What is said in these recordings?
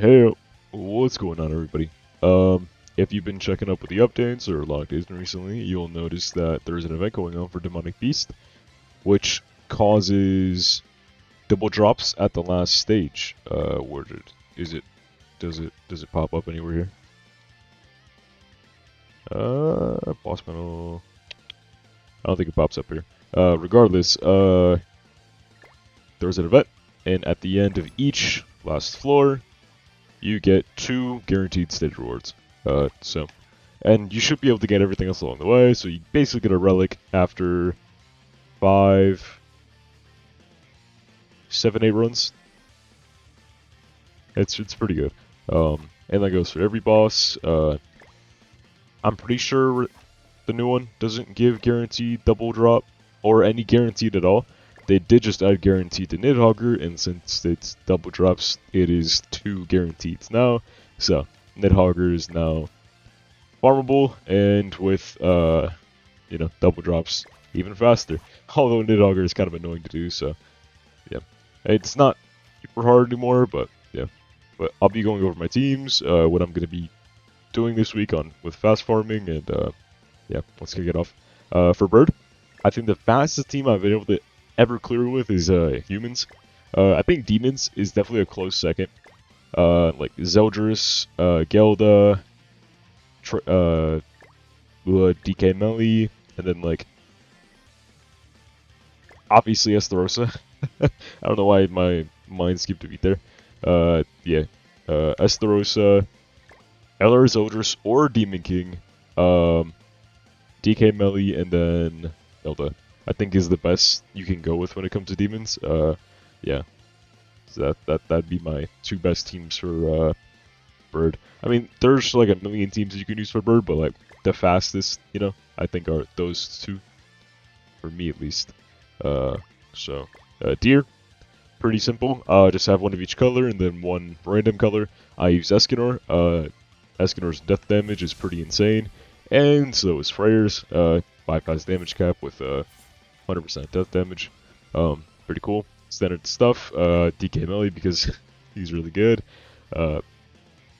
Hey, what's going on, everybody? If you've been checking up with the updates or logged in recently, you'll notice that there's an event going on for Demonic Beast, which causes double drops at the last stage. Where is it? Does it pop up anywhere here? Boss panel. I don't think it pops up here. Regardless, there's an event, and at the end of each last floor, you get 2 guaranteed stage rewards. And you should be able to get everything else along the way. So you basically get a relic after 5, 7, 8 runs. It's pretty good. And that goes for every boss. I'm pretty sure the new one doesn't give guaranteed double drop or any guaranteed at all. They did just add guaranteed to Nidhogger, and since it's double drops, it is 2 guaranteeds now. So Nidhogger is now farmable, and with double drops even faster. Although Nidhogger is kind of annoying to do, so yeah, it's not super hard anymore. But yeah, but I'll be going over my teams, what I'm gonna be doing this week with fast farming, and yeah, let's kick it off. For Bird, I think the fastest team I've been able to ever clear with is humans. I think demons is definitely a close second. Like Zeldris, Gelda, DK Melly, and then like obviously Estarossa. I don't know why my mind skipped a beat there. Yeah, Estarossa, LR Zeldris or Demon King, DK Melly, and then Elda. I think is the best you can go with when it comes to demons. Yeah, so that'd be my 2 best teams for Bird. I mean, there's like a million teams you can use for Bird, but like the fastest, I think are those 2, for me at least. Deer, pretty simple. Just have 1 of each color and then 1 random color. I use Escanor. Escanor's death damage is pretty insane, and so is Freyer's. Bypass damage cap with 100% death damage. Pretty cool. Standard stuff. DK Melly because he's really good.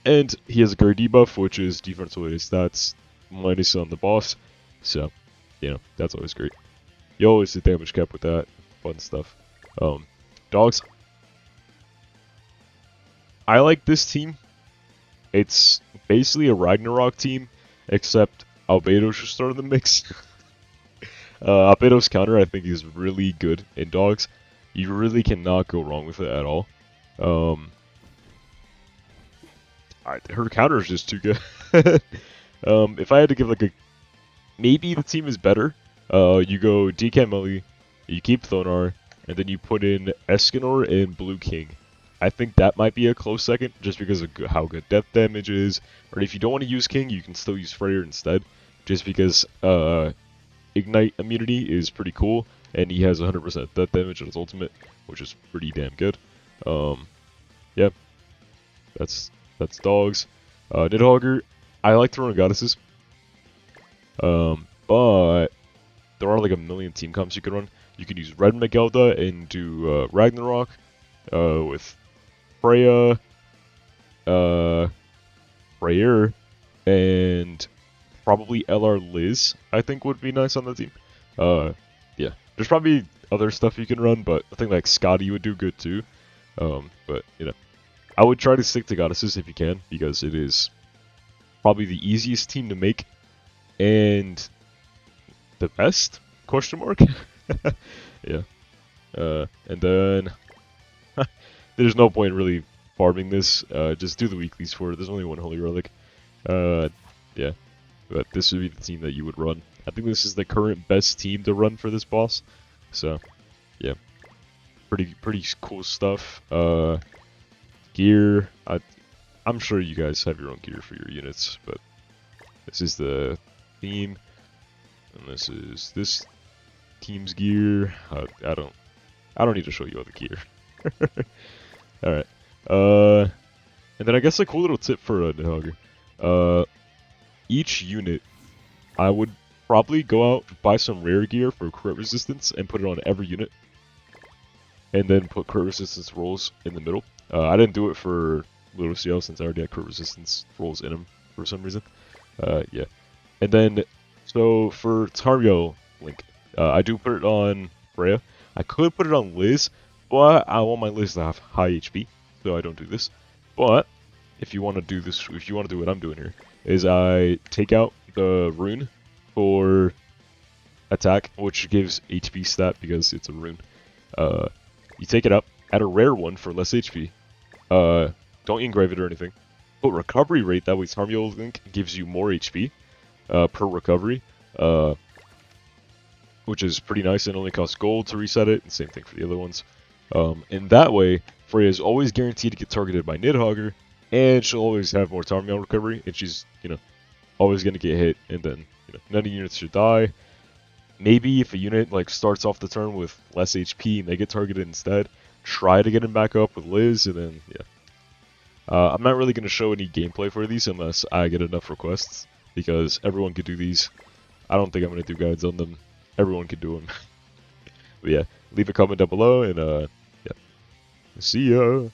And he has a guard debuff, which is defense related stats minus on the boss. So, that's always great. You always hit damage cap with that. Fun stuff. Dogs. I like this team. It's basically a Ragnarok team, except Albedo should start in the mix. Albedo's counter, I think, is really good in dogs. You really cannot go wrong with it at all. Her counter is just too good. If I had to give like maybe the team is better. You go DK Melly, you keep Thonar, and then you put in Escanor and Blue King. I think that might be a close second, just because of how good death damage is. Or if you don't want to use King, you can still use Freyr instead, just because Ignite immunity is pretty cool, and he has 100% death damage on his ultimate, which is pretty damn good. Yeah, that's dogs. Nidhogger, I like throwing goddesses, but there are like a million team comps you can run. You can use Red Megelda and do Ragnarok with Freya, Freyr, and probably LR Liz, I think would be nice on the team. Yeah, there's probably other stuff you can run, but I think like Scotty would do good too. But I would try to stick to goddesses if you can, because it is probably the easiest team to make and the best? Question mark? Yeah. And then there's no point really farming this. Just do the weeklies for it. There's only 1 holy relic. Yeah. But this would be the team that you would run. I think this is the current best team to run for this boss. So, yeah. Pretty cool stuff. Gear. I'm sure you guys have your own gear for your units, but this is the theme. And this is this team's gear. I don't need to show you all the gear. Alright. And then I guess a cool little tip for Nidhogger. Each unit, I would probably go out, buy some rare gear for crit resistance, and put it on every unit. And then put crit resistance rolls in the middle. I didn't do it for Little CL since I already had crit resistance rolls in him for some reason. Yeah. And then, so for Tario Link, I do put it on Freya. I could put it on Liz, but I want my Liz to have high HP, so I don't do this. But if you want to do this, if you want to do what I'm doing here, is I take out the rune for attack, which gives HP stat because it's a rune. You take it up, add a rare one for less HP. Don't engrave it or anything. Put recovery rate, that way Tario Link gives you more HP per recovery, which is pretty nice. It only costs gold to reset it, and same thing for the other ones. And that way, Freya is always guaranteed to get targeted by Nidhogger, and she'll always have more Tarmiel recovery, and she's, always going to get hit, and then, none of the units should die. Maybe if a unit, starts off the turn with less HP and they get targeted instead, try to get him back up with Liz, and then, yeah. I'm not really going to show any gameplay for these unless I get enough requests, because everyone could do these. I don't think I'm going to do guides on them. Everyone can do them. But yeah, leave a comment down below, and yeah, see ya!